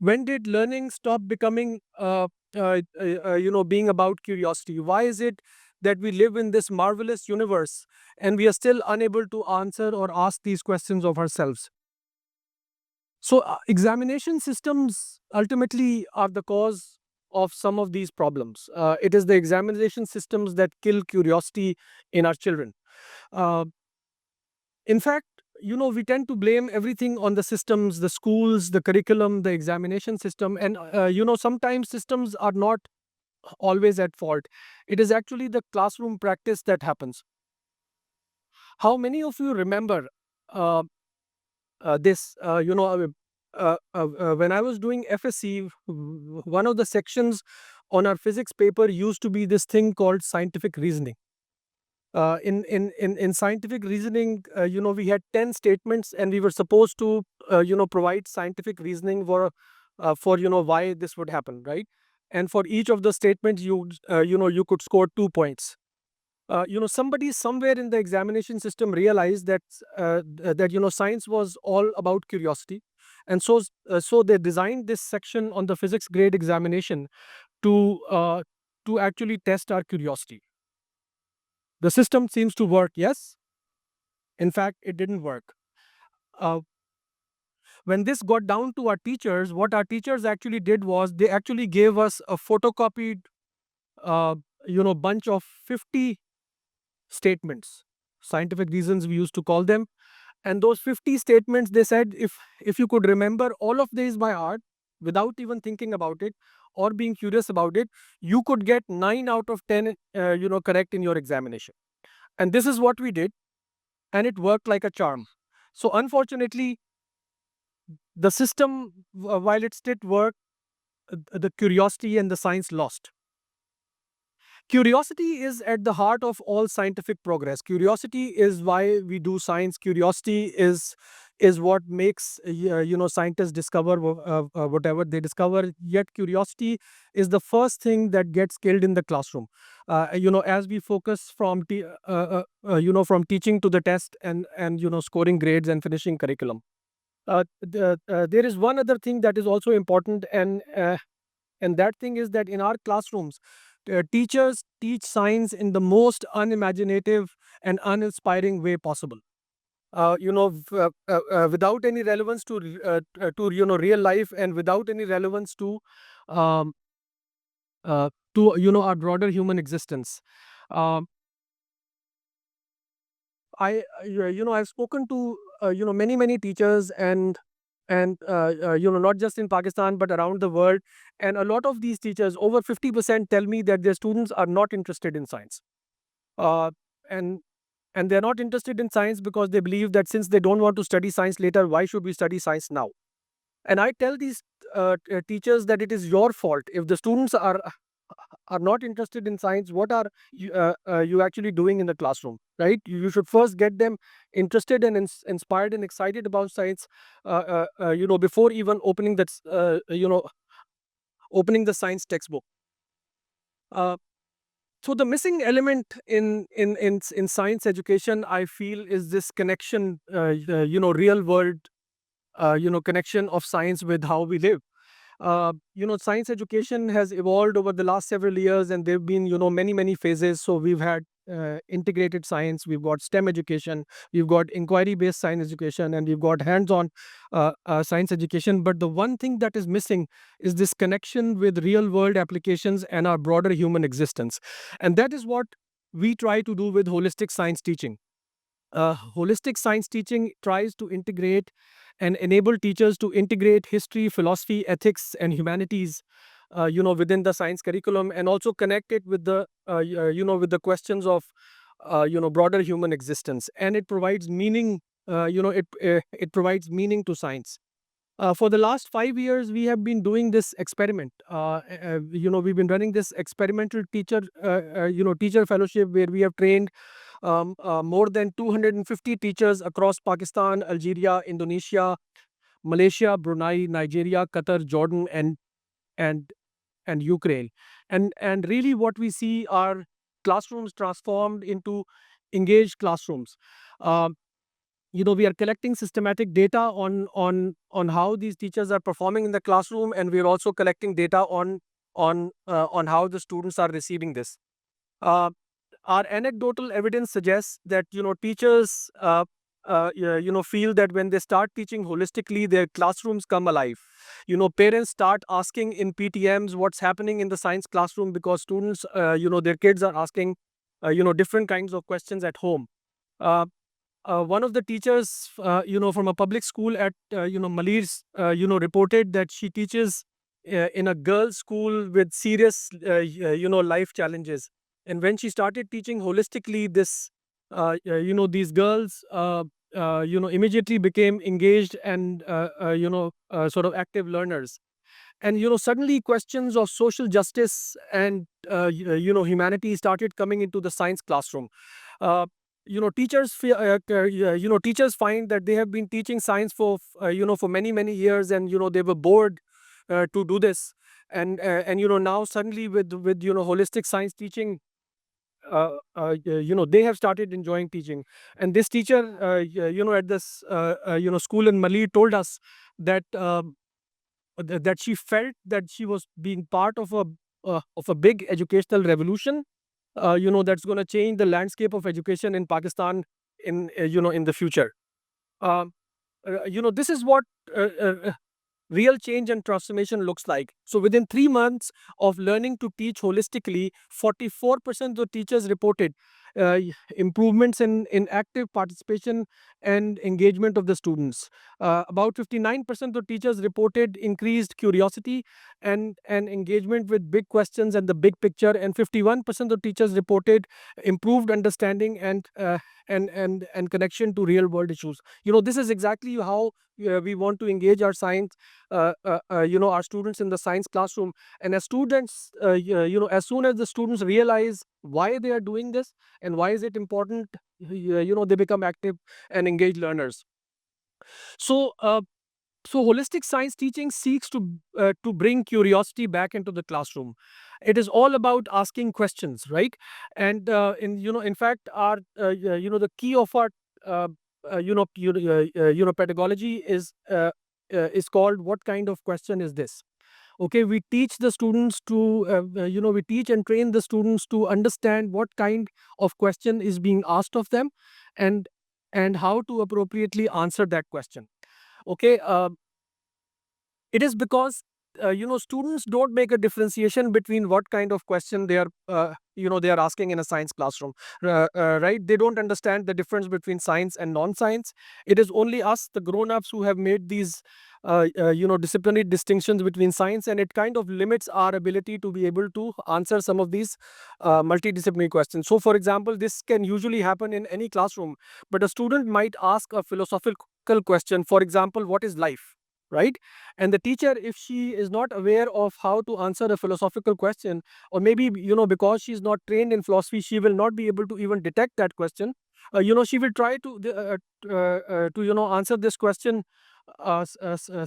When did learning stop becoming, being about curiosity? Why is it that we live in this marvelous universe and we are still unable to answer or ask these questions of ourselves? So, examination systems ultimately are the cause of some of these problems. It is the examination systems that kill curiosity in our children. Uh, in fact, we tend to blame everything on the systems, the schools, the curriculum, the examination system. And, sometimes systems are not always at fault. It is actually the classroom practice that happens. How many of you remember uh, this? When I was doing FSC, one of the sections on our physics paper used to be this thing called scientific reasoning. In scientific reasoning, we had 10 statements, and we were supposed to, provide scientific reasoning for why this would happen, right? And for each of the statements, you could score 2 points. Somebody somewhere in the examination system realized that science was all about curiosity, and so they designed this section on the physics grade examination to to actually test our curiosity. The system seems to work, yes. In fact, it didn't work. Uh, when this got down to our teachers, what our teachers actually did was they actually gave us a photocopied, uh, bunch of 50 statements, scientific reasons we used to call them. And those 50 statements, they said, if you could remember all of these by heart without even thinking about it or being curious about it, you could get 9 out of 10, correct in your examination. And this is what we did, and it worked like a charm. So unfortunately, the system, while it did work, the curiosity and the science lost. Curiosity is at the heart of all scientific progress. Curiosity is why we do science. Curiosity is what makes scientists discover whatever they discover. Yet curiosity is the first thing that gets killed in the classroom. As we focus from teaching to the test and scoring grades and finishing curriculum. There is one other thing that is also important, and that thing is that in our classrooms, teachers teach science in the most unimaginative and uninspiring way possible. Without any relevance to real life, and without any relevance um, to our broader human existence. Um, I've spoken to many teachers, and not just in Pakistan but around the world, and a lot of these teachers, over 50%, tell me that their students are not interested in science. uh, and and they're not interested in science because they believe that since they don't want to study science later, why should we study science now? And I tell these teachers that it is your fault if the students are not interested in science. What are you actually doing in the classroom, right? You should first get them interested and inspired and excited about science, before even opening the science textbook. uh, so the missing element in science education, I feel, is this connection, real world, connection of science with how we live. Science education has evolved over the last several years, and there have been, many phases. So we've had integrated science, we've got STEM education, we've got inquiry-based science education, and we've got hands-on science education. But the one thing that is missing is this connection with real-world applications and our broader human existence. And that is what we try to do with holistic science teaching. Holistic science teaching tries to integrate and enable teachers to integrate history, philosophy, ethics, and humanities, within the science curriculum, and also connect it with with the questions of, broader human existence. And it provides meaning. It provides meaning to science. For the last 5 years, we have been doing this experiment. We've been running this experimental teacher fellowship, where we have trained more than 250 teachers across Pakistan, Algeria, Indonesia, Malaysia, Brunei, Nigeria, Qatar, Jordan, and and Ukraine. And really, what we see are classrooms transformed into engaged classrooms. Um, we are collecting systematic data on how these teachers are performing in the classroom, and we are also collecting data on how the students are receiving this. Uh, our anecdotal evidence suggests that teachers feel that when they start teaching holistically, their classrooms come alive. Parents start asking in PTMs what's happening in the science classroom, because students, their kids are asking different kinds of questions at home. uh, one of the teachers, from a public school at, Malir's, reported that she teaches in a girls' school with serious, life challenges. And when she started teaching holistically, these girls, immediately became engaged and, sort of active learners. And suddenly questions of social justice and humanity started coming into the science classroom. Teachers find that they have been teaching science for many years, and they were bored to do this. And now suddenly with holistic science teaching, they have started enjoying teaching. And this teacher, at this school in Mali, told us that that she felt that she was being part of a big educational revolution, that's going to change the landscape of education in Pakistan in the future. Um, this is what real change and transformation looks like. So within 3 months of learning to teach holistically, 44% of teachers reported improvements in active participation and engagement of the students. About 59% of teachers reported increased curiosity and engagement with big questions and the big picture, and 51% of teachers reported improved understanding and connection to real world issues. This is exactly how we want to engage our science, our students in the science classroom. And as students, as soon as the students realize why they are doing this and why is it important, they become active and engaged learners. So, holistic science teaching seeks to bring curiosity back into the classroom. It is all about asking questions, right? And in fact, our the key of our uh, pedagogy is called, what kind of question is this? Okay, we teach the students to we teach and train the students to understand what kind of question is being asked of them, and how to appropriately answer that question. Okay, it is because students don't make a differentiation between what kind of question they are asking in a science classroom, right? They don't understand the difference between science and non-science. It is only us, the grown-ups, who have made these disciplinary distinctions between science, and it kind of limits our ability to be able to answer some of these multidisciplinary questions. So for example, this can usually happen in any classroom, but a student might ask a philosophical question. For example, what is life, right? And the teacher, if she is not aware of how to answer a philosophical question, or maybe because she's not trained in philosophy, she will not be able to even detect that question. She will try to answer this question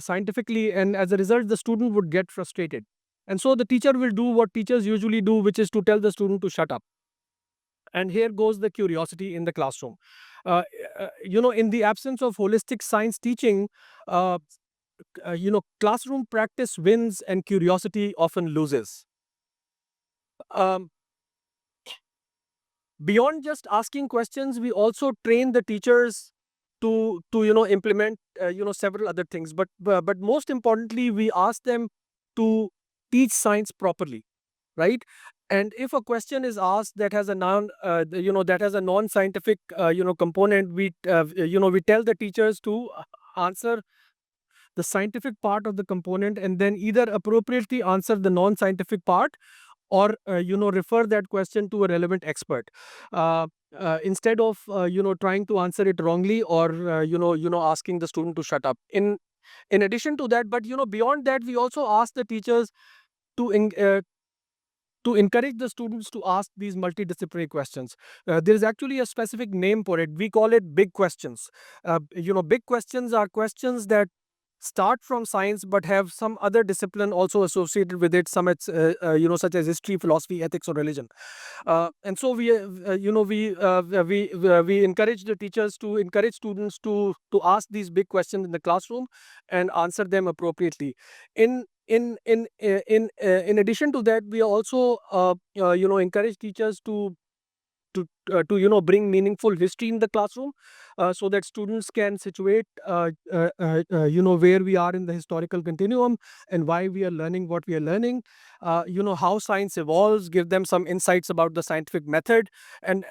scientifically, and as a result the student would get frustrated. And so the teacher will do what teachers usually do, which is to tell the student to shut up. And here goes the curiosity in the classroom. uh, in the absence of holistic science teaching, uh, classroom practice wins and curiosity often loses. Um, Beyond just asking questions, we also train the teachers to implement several other things. But most importantly, we ask them to teach science properly, right? And if a question is asked that has a non-scientific component, we tell the teachers to answer the scientific part of the component, and then either appropriately answer the non-scientific part, or refer that question to a relevant expert, uh, instead of trying to answer it wrongly, or asking the student to shut up. In addition to that, but beyond that, we also ask the teachers to to encourage the students to ask these multidisciplinary questions. There is actually a specific name for it. We call it big questions. Big questions are questions that start from science but have some other discipline also associated with it, some it's such as history, philosophy, ethics, or religion. And so we encourage the teachers to encourage students to ask these big questions in the classroom and answer them appropriately. In addition to that, we also encourage teachers to bring meaningful history in the classroom, so that students can situate where we are in the historical continuum and why we are learning what we are learning, how science evolves, give them some insights about the scientific method, and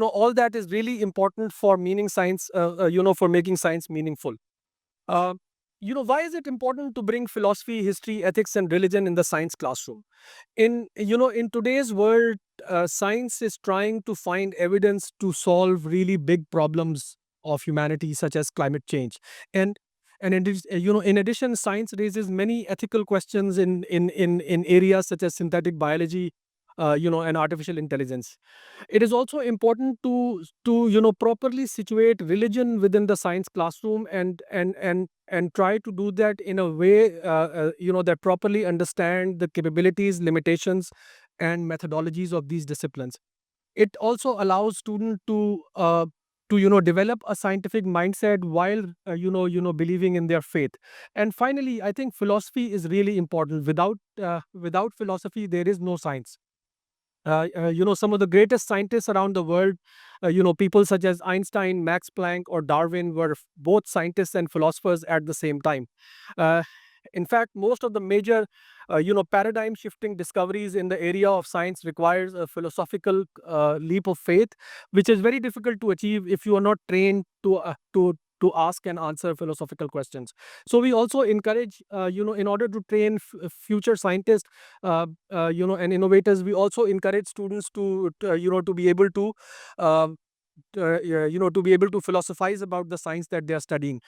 all that is really important for meaning science, for making science meaningful. uh, why is it important to bring philosophy, history, ethics, and religion in the science classroom? In today's world, science is trying to find evidence to solve really big problems of humanity, such as climate change. And and in, addi- uh, you know in addition, science raises many ethical questions in areas such as synthetic biology, and artificial intelligence. It is also important to properly situate religion within the science classroom, and try to do that in a way that properly understand the capabilities, limitations, and methodologies of these disciplines. It also allows student to develop a scientific mindset while believing in their faith. And finally, I think philosophy is really important. Without philosophy, there is no science. Some of the greatest scientists around the world, people such as Einstein, Max Planck, or Darwin, were both scientists and philosophers at the same time. Uh, in fact, most of the major, paradigm shifting discoveries in the area of science requires a philosophical leap of faith, which is very difficult to achieve if you are not trained to ask and answer philosophical questions. So we also encourage, in order to train future scientists, and innovators, we also encourage students to be able to to be able to philosophize about the science that they are studying.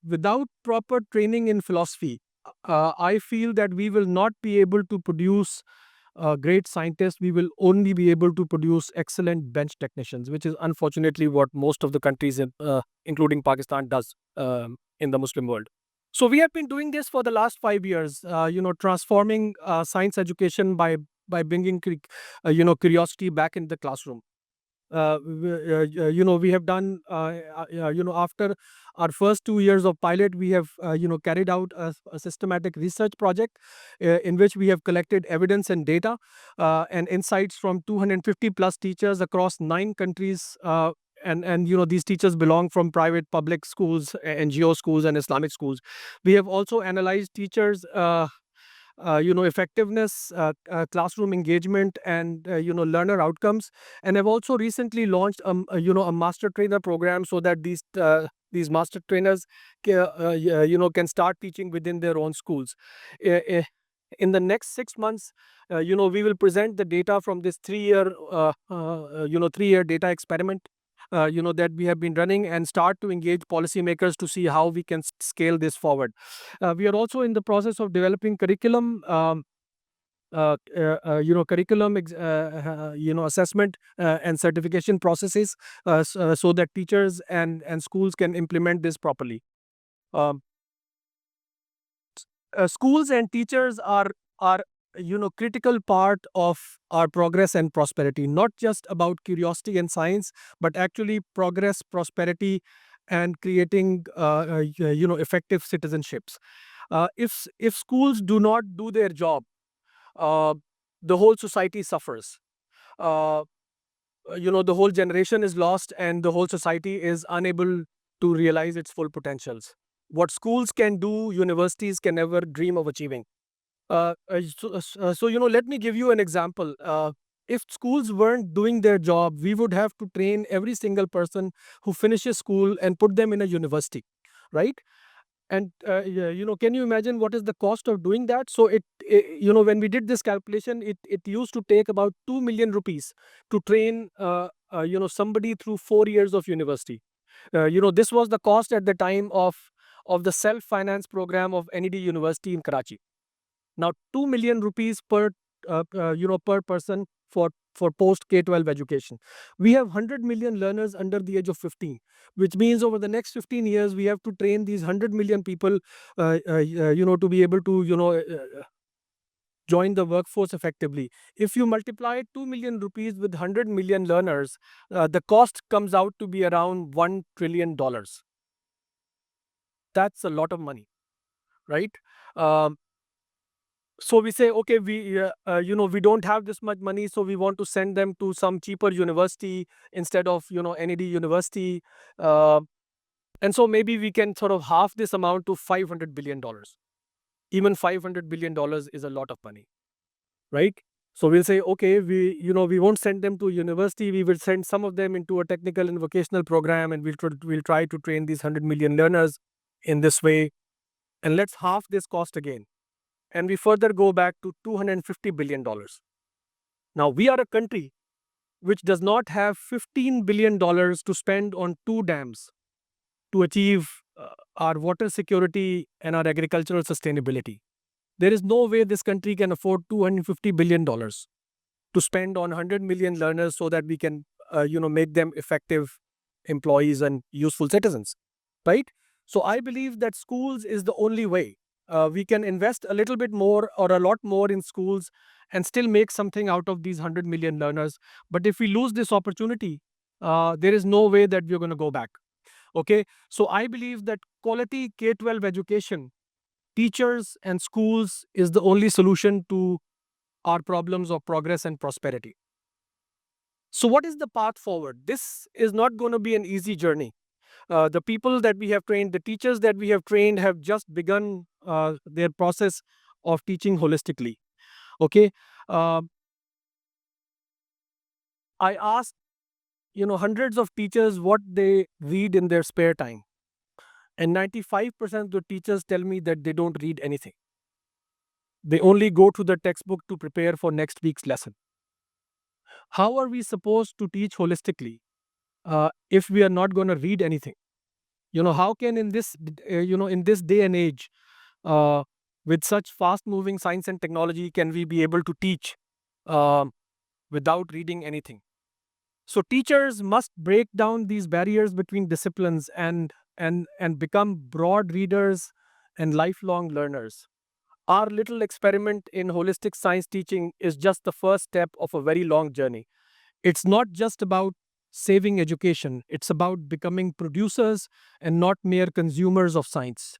Without proper training in philosophy, I feel that we will not be able to produce great scientists. We will only be able to produce excellent bench technicians, which is unfortunately what most of the countries, including Pakistan, does in the Muslim world. So we have been doing this for the last 5 years, transforming science education by bringing curiosity back in the classroom. We have done, after our first 2 years of pilot, we have carried out a systematic research project in which we have collected evidence and data and insights from 250 plus teachers across 9 countries. And these teachers belong from private, public schools, NGO schools, and Islamic schools. We have also analyzed teachers effectiveness, classroom engagement, and learner outcomes. And I've also recently launched a master trainer program, so that these master trainers can start teaching within their own schools. Uh, in the next 6 months, we will present the data from this 3-year data experiment, that we have been running, and start to engage policymakers to see how we can scale this forward. We are also in the process of developing curriculum. Assessment and certification processes, so that teachers and schools can implement this properly. Um, Schools and teachers are critical part of our progress and prosperity, not just about curiosity and science, but actually progress, prosperity, and creating effective citizenships. If schools do not do their job, uh, the whole society suffers. uh, the whole generation is lost, and the whole society is unable to realize its full potentials. What schools can do, universities can never dream of achieving. Let me give you an example. If schools weren't doing their job, we would have to train every single person who finishes school and put them in a university, right? And can you imagine what is the cost of doing that? So when we did this calculation, it used to take about 2 million rupees to train somebody through 4 years of university. This was the cost at the time of the self finance program of NED University in Karachi. Now, 2 million rupees per person for post K-12 education. We have 100 million learners under the age of 15, which means over the next 15 years we have to train these 100 million people, to be able to join the workforce effectively. If you multiply 2 million rupees with 100 million learners, the cost comes out to be around $1 trillion. That's a lot of money, right? Um, so we say, okay, we don't have this much money, so we want to send them to some cheaper university instead of NED university, uh, and so maybe we can sort of half this amount to $500 billion. Even $500 billion is a lot of money, right? So we'll say, okay, we won't send them to university. We will send some of them into a technical and vocational program, and we'll try to train these 100 million learners in this way, and let's half this cost again. And we further go back to $250 billion. Now, we are a country which does not have $15 billion to spend on 2 dams to achieve our water security and our agricultural sustainability. There is no way this country can afford $250 billion to spend on 100 million learners so that we can, make them effective employees and useful citizens, right? So I believe that schools is the only way. We can invest a little bit more or a lot more in schools and still make something out of these 100 million learners. But if we lose this opportunity, there is no way that we're going to go back. Okay, so I believe that quality K-12 education, teachers and schools is the only solution to our problems of progress and prosperity. So what is the path forward? This is not going to be an easy journey. The people that we have trained, the teachers that we have trained have just begun their process of teaching holistically. Okay. Uh, I asked, hundreds of teachers what they read in their spare time. And 95% of the teachers tell me that they don't read anything. They only go to the textbook to prepare for next week's lesson. How are we supposed to teach holistically if we are not going to read anything? How can in this day and age, with such fast-moving science and technology, can we be able to teach without reading anything? So teachers must break down these barriers between disciplines and become broad readers and lifelong learners. Our little experiment in holistic science teaching is just the first step of a very long journey. It's not just about saving education, it's about becoming producers and not mere consumers of science.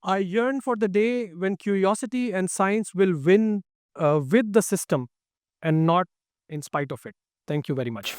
I yearn for the day when curiosity and science will win with the system and not in spite of it. Thank you very much.